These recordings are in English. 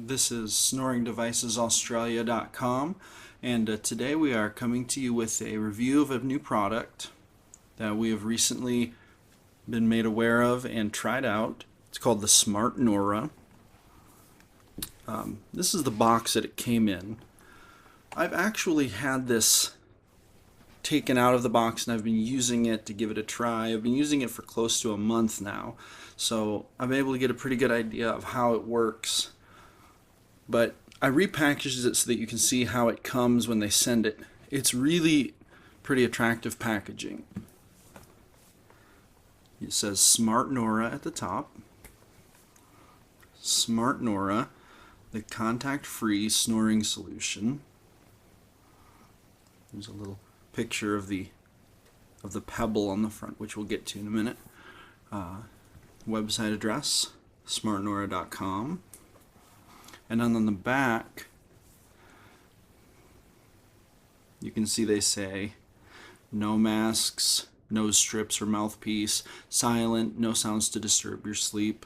This is snoringdevicesaustralia.com, and today we are coming to you with a review of a new product that we have recently been made aware of and tried out. It's called the Smart Nora. This is the box that it came in. I've actually had this taken out of the box and I've been using it to give it a try. I've been using it for close to a month now, so I'm able to get a pretty good idea of how it works. But I repackaged it so that you can see how it comes when they send it. It's really pretty attractive packaging. It says Smart Nora at the top. Smart Nora, the contact-free snoring solution. There's a little picture of the pebble on the front, which we'll get to in a minute. Website address, smartnora.com. And then on the back, you can see they say no masks, nose strips or mouthpiece, silent, no sounds to disturb your sleep.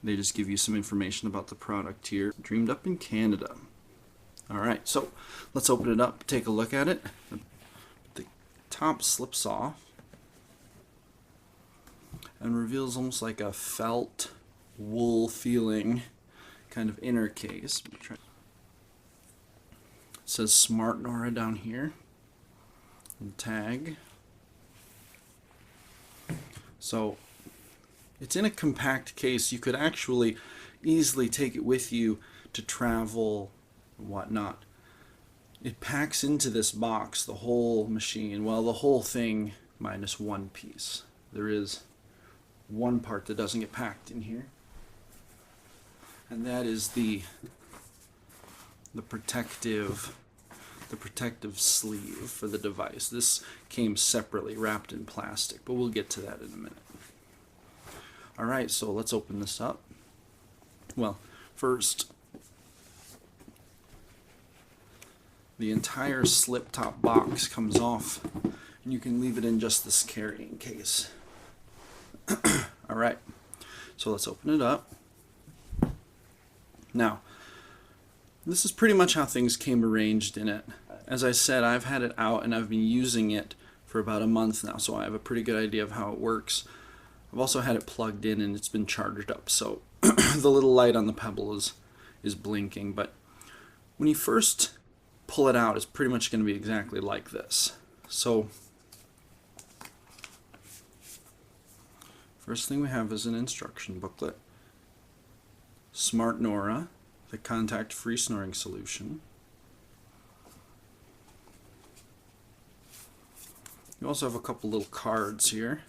They just give you some information about the product here. Dreamed up in Canada. Alright, so let's open it up, take a look at it. The top slips off and reveals almost like a felt wool feeling kind of inner case. It says Smart Nora down here and tag. So it's in a compact case. You could actually easily take it with you to travel and whatnot. It packs into this box the whole machine, well, the whole thing minus one piece. There is one part that doesn't get packed in here, and that is the protective sleeve for the device. This came separately wrapped in plastic, but we'll get to that in a minute. Alright, so let's open this up. Well, first, the entire slip top box comes off, and you can leave it in just this carrying case. Alright, so let's open it up. Now, this is pretty much how things came arranged in it. As I said, I've had it out and I've been using it for about a month now, so I have a pretty good idea of how it works. I've also had it plugged in and it's been charged up, so the little light on the pebble is blinking. But when you first pull it out, it's pretty much going to be exactly like this. So first thing we have is an instruction booklet. Smart Nora, the contact-free snoring solution. You also have a couple little cards here.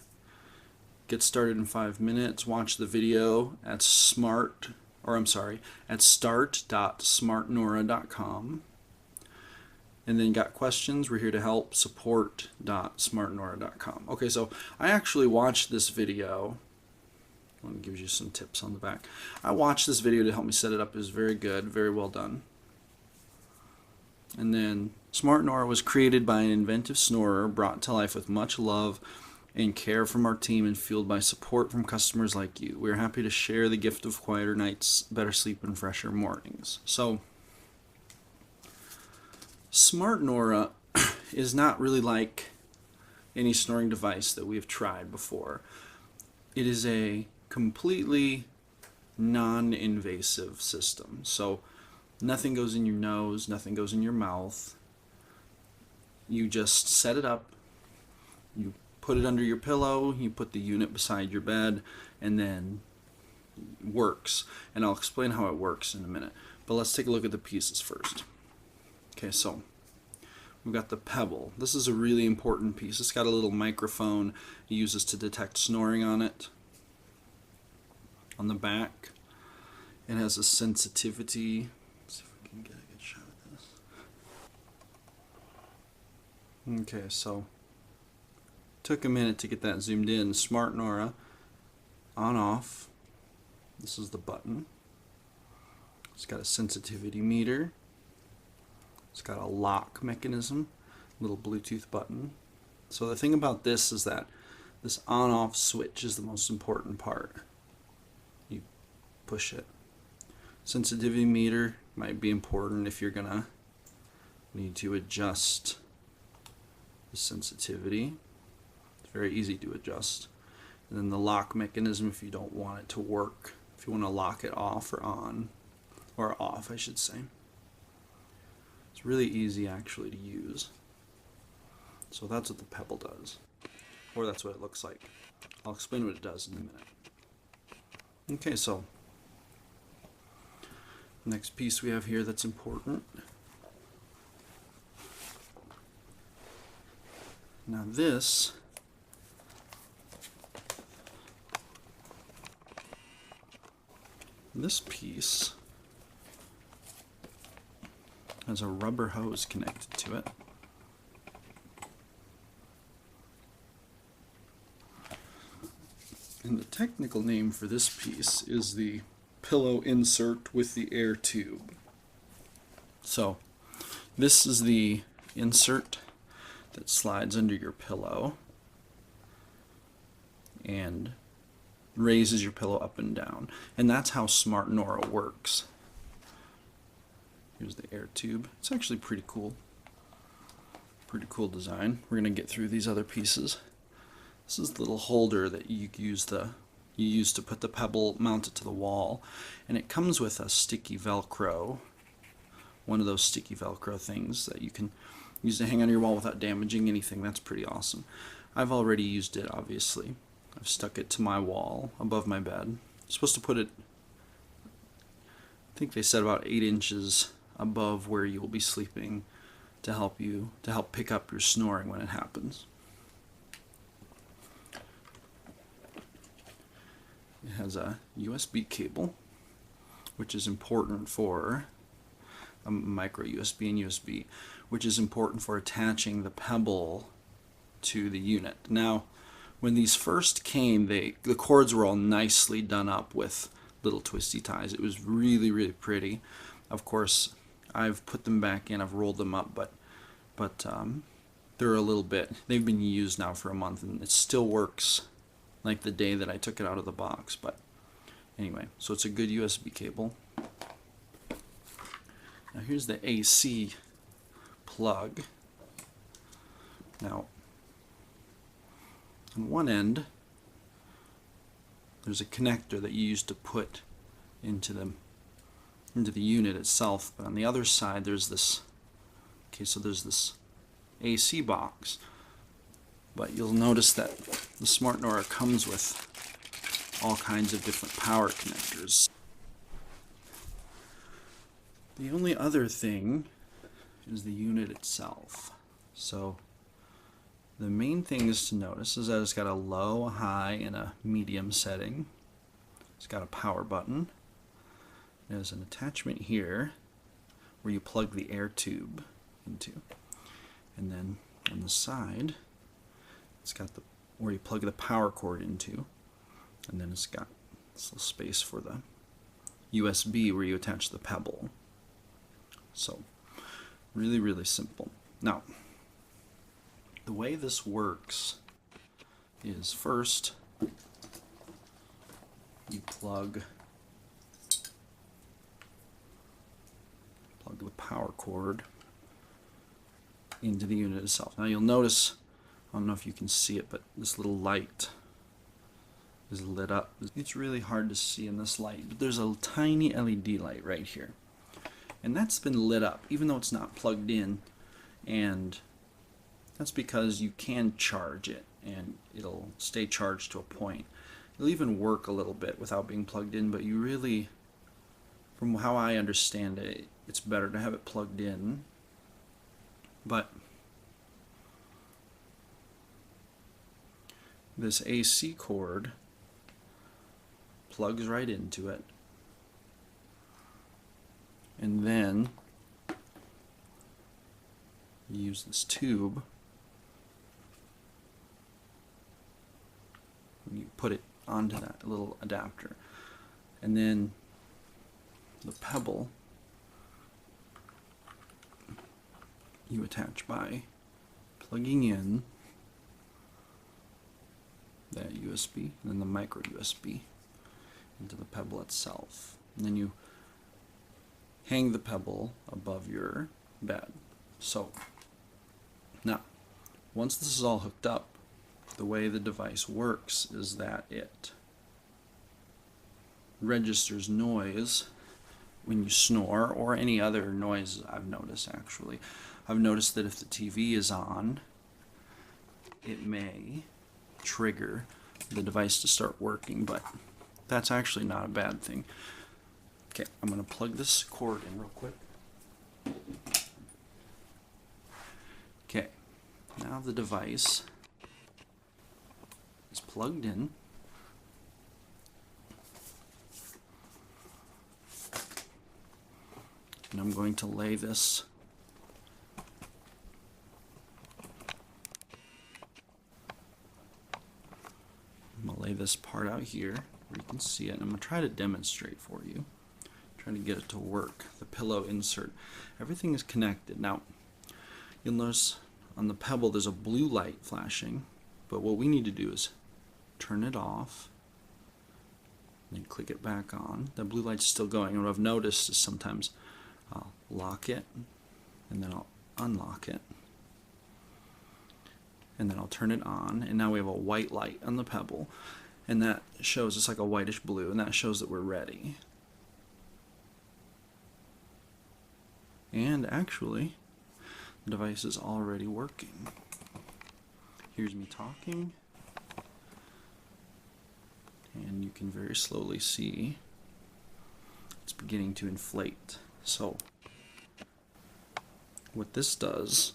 Get started in 5 minutes. Watch the video at start.smartnora.com. And then got questions, we're here to help, support.smartnora.com. Okay, so I actually watched this video. One gives you some tips on the back. I watched this video to help me set it up. It was very good, very well done. And then Smart Nora was created by an inventive snorer, brought to life with much love and care from our team, and fueled by support from customers like you. We're happy to share the gift of quieter nights, better sleep, and fresher mornings. So Smart Nora is not really like any snoring device that we've tried before. It is a completely non-invasive system. So nothing goes in your nose, nothing goes in your mouth. You just set it up, you put it under your pillow, you put the unit beside your bed, and then it works. And I'll explain how it works in a minute. But let's take a look at the pieces first. Okay, so we've got the pebble. This is a really important piece. It's got a little microphone it uses to detect snoring on it. On the back, it has a sensitivity. Let's see if we can get a good shot of this. Okay, so took a minute to get that zoomed in. Smart Nora, on off. This is the button. It's got a sensitivity meter. It's got a lock mechanism, little Bluetooth button. So the thing about this is that this on-off switch is the most important part. You push it. Sensitivity meter might be important if you're gonna need to adjust the sensitivity. It's very easy to adjust. And then the lock mechanism if you don't want it to work, if you want to lock it off or on, or off I should say. It's really easy actually to use. So that's what the Pebble does, or that's what it looks like. I'll explain what it does in a minute. Okay, so next piece we have here that's important. Now this piece has a rubber hose connected to it. And the technical name for this piece is the pillow insert with the air tube. So this is the insert that slides under your pillow and raises your pillow up and down. And that's how Smart Nora works. Here's the air tube. It's actually pretty cool. Pretty cool design. We're going to get through these other pieces. This is the little holder that you use to put the Pebble mounted to the wall. And it comes with a sticky Velcro. One of those sticky Velcro things that you can use to hang on your wall without damaging anything. That's pretty awesome. I've already used it, obviously. I've stuck it to my wall above my bed. I'm supposed to put it, I think they said about 8 inches above where you will be sleeping to help pick up your snoring when it happens. It has a USB cable, which is important for a micro USB and USB, which is important for attaching the Pebble to the unit. Now, when these first came, the cords were all nicely done up with little twisty ties. It was really, really pretty. Of course, I've put them back in, I've rolled them up, but they're a little bit, they've been used now for a month, and it still works like the day that I took it out of the box. But anyway, so it's a good USB cable. Now here's the AC plug. Now, on one end, there's a connector that you use to put into the unit itself, but on the other side there's this, okay, so there's this AC box, but you'll notice that the Smart Nora comes with all kinds of different power connectors. The only other thing is the unit itself. So the main things to notice is that it's got a low, a high, and a medium setting. It's got a power button. There's an attachment here where you plug the air tube into. And then on the side, it's got where you plug the power cord into. And then it's got this little space for the USB where you attach the Pebble. So, really, really simple. Now, the way this works is first you plug the power cord into the unit itself. Now you'll notice, I don't know if you can see it, but this little light is lit up. It's really hard to see in this light, but there's a tiny LED light right here. And that's been lit up, even though it's not plugged in, and that's because you can charge it, and it'll stay charged to a point. It'll even work a little bit without being plugged in, but you really, from how I understand it, it's better to have it plugged in. But this AC cord plugs right into it, and then you use this tube and you put it onto that little adapter, and then the Pebble you attach by plugging in that USB and then the micro USB into the Pebble itself. And then you hang the pebble above your bed. So now, once this is all hooked up, the way the device works is that it registers noise when you snore, or any other noise. I've noticed that if the TV is on, it may trigger the device to start working, but that's actually not a bad thing. Okay, I'm going to plug this cord in real quick. Okay, now the device is plugged in. And I'm going to lay this part out here where you can see it. And I'm going to try to demonstrate for you. Trying to get it to work. The pillow insert. Everything is connected. Now, you'll notice on the pebble there's a blue light flashing, but what we need to do is turn it off, then click it back on. The blue light's still going, and what I've noticed is sometimes I'll lock it, and then I'll unlock it, and then I'll turn it on, and now we have a white light on the pebble, and that shows it's like a whitish blue, and that shows that we're ready. And actually, the device is already working. Here's me talking, and you can very slowly see it's beginning to inflate. So what this does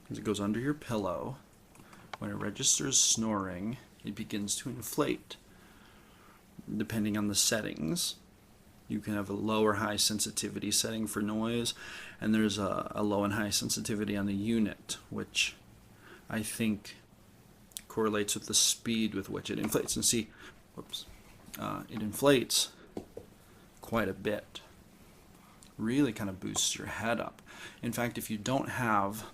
is it goes under your pillow. When it registers snoring, it begins to inflate. Depending on the settings, you can have a low or high sensitivity setting for noise, and there's a low and high sensitivity on the unit, which I think correlates with the speed with which it inflates. And see, it inflates quite a bit. Really kind of boosts your head up. In fact, if you don't have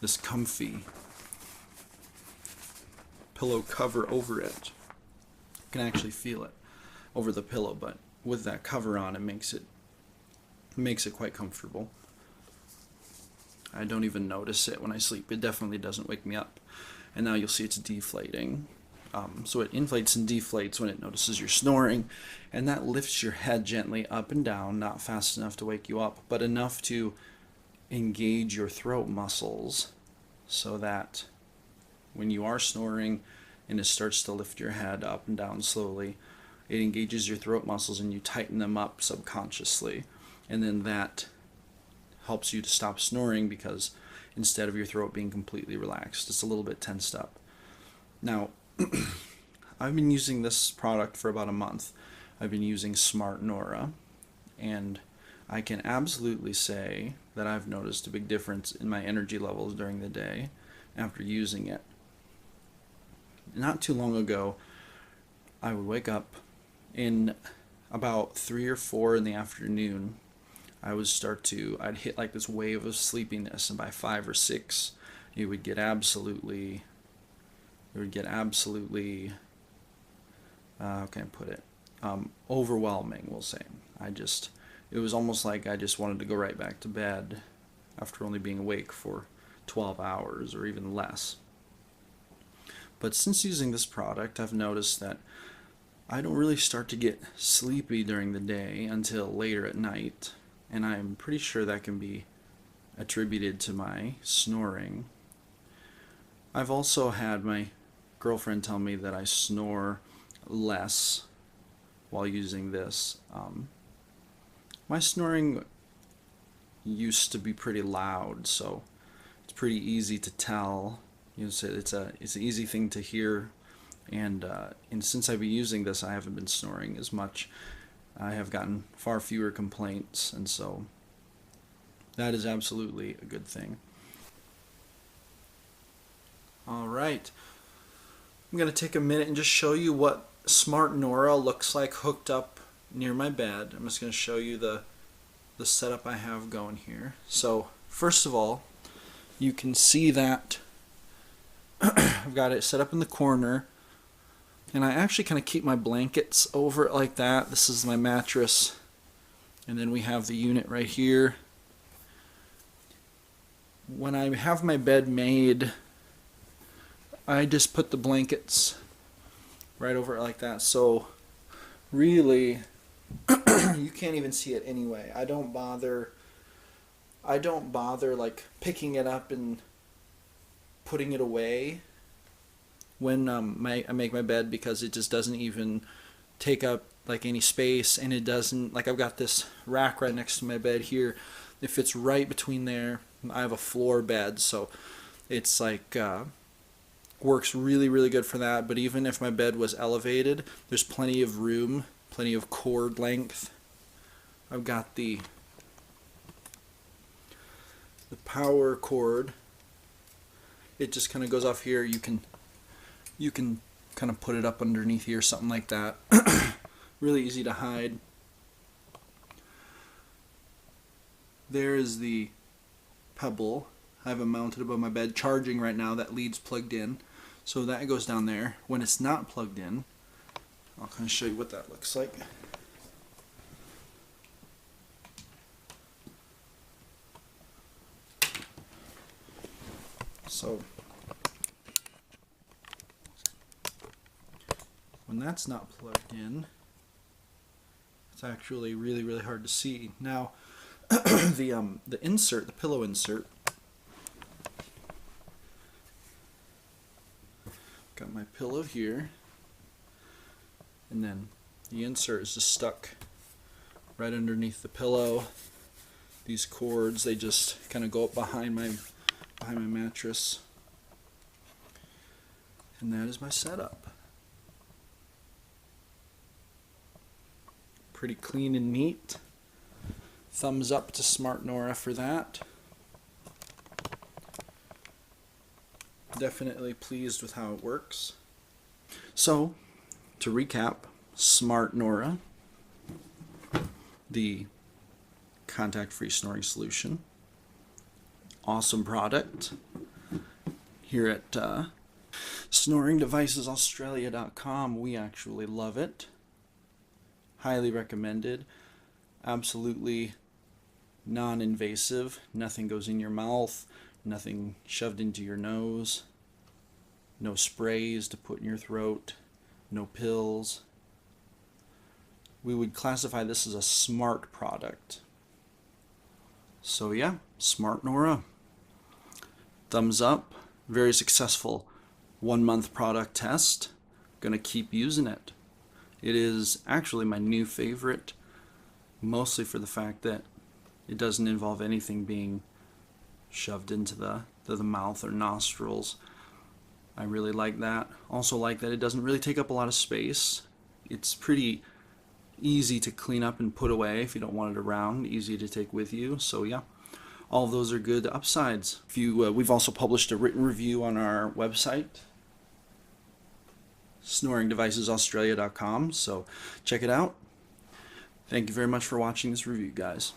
this comfy pillow cover over it, you can actually feel it over the pillow, but with that cover on, it makes it quite comfortable. I don't even notice it when I sleep. It definitely doesn't wake me up. And now you'll see it's deflating. So it inflates and deflates when it notices you're snoring, and that lifts your head gently up and down, not fast enough to wake you up, but enough to engage your throat muscles so that when you are snoring and it starts to lift your head up and down slowly, it engages your throat muscles and you tighten them up subconsciously, and then that helps you to stop snoring because instead of your throat being completely relaxed, it's a little bit tensed up. Now, I've been using this product for about a month. I've been using Smart Nora, and I can absolutely say that I've noticed a big difference in my energy levels during the day after using it. Not too long ago, I would wake up in about 3 or 4 in the afternoon. I'd hit like this wave of sleepiness, and by 5 or 6, it would get absolutely, how can I put it, overwhelming, we'll say. It was almost like I just wanted to go right back to bed after only being awake for 12 hours or even less. But since using this product, I've noticed that I don't really start to get sleepy during the day until later at night, and I'm pretty sure that can be attributed to my snoring. I've also had my girlfriend tell me that I snore less while using this. My snoring used to be pretty loud, so it's pretty easy to tell. It's an easy thing to hear, and since I've been using this, I haven't been snoring as much. I have gotten far fewer complaints, and so that is absolutely a good thing. Alright, I'm going to take a minute and just show you what Smart Nora looks like hooked up near my bed. I'm just going to show you the setup I have going here. So first of all, you can see that I've got it set up in the corner, and I actually kind of keep my blankets over it like that. This is my mattress And then we have the unit right here. When I have my bed made, I just put the blankets right over it like that. So really, you can't even see it anyway. I don't bother like picking it up and putting it away when I make my bed, because it just doesn't even take up like any space, and it doesn't, like, I've got this rack right next to my bed here. It fits right between there. I have a floor bed, so it's like works really, really good for that. But even if my bed was elevated, there's plenty of room, plenty of cord length. I've got the power cord. It just kind of goes off here. You can kind of put it up underneath here, something like that. Really easy to hide. There is the pebble. I have it mounted above my bed, charging right now. That lead's plugged in, so that goes down there. When it's not plugged in, I'll kind of show you what that looks like. So when that's not plugged in, it's actually really, really hard to see. Now, the insert, the pillow insert, got my pillow here, and then the insert is just stuck right underneath the pillow. These cords, they just kind of go up behind my mattress, and that is my setup. Pretty clean and neat. Thumbs up to Smart Nora for that. Definitely pleased with how it works. So, to recap, Smart Nora, the contact-free snoring solution. Awesome product. Here at SnoringDevicesAustralia.com, we actually love it. Highly recommended. Absolutely non-invasive. Nothing goes in your mouth. Nothing shoved into your nose. No sprays to put in your throat. No pills. We would classify this as a smart product. So yeah, Smart Nora. Thumbs up. Very successful 1-month product test. Gonna keep using it. It is actually my new favorite, mostly for the fact that it doesn't involve anything being shoved into the mouth or nostrils. I really like that. Also like that it doesn't really take up a lot of space. It's pretty easy to clean up and put away if you don't want it around. Easy to take with you. So yeah, all of those are good upsides. We've also published a written review on our website, SnoringDevicesAustralia.com, so check it out. Thank you very much for watching this review, guys.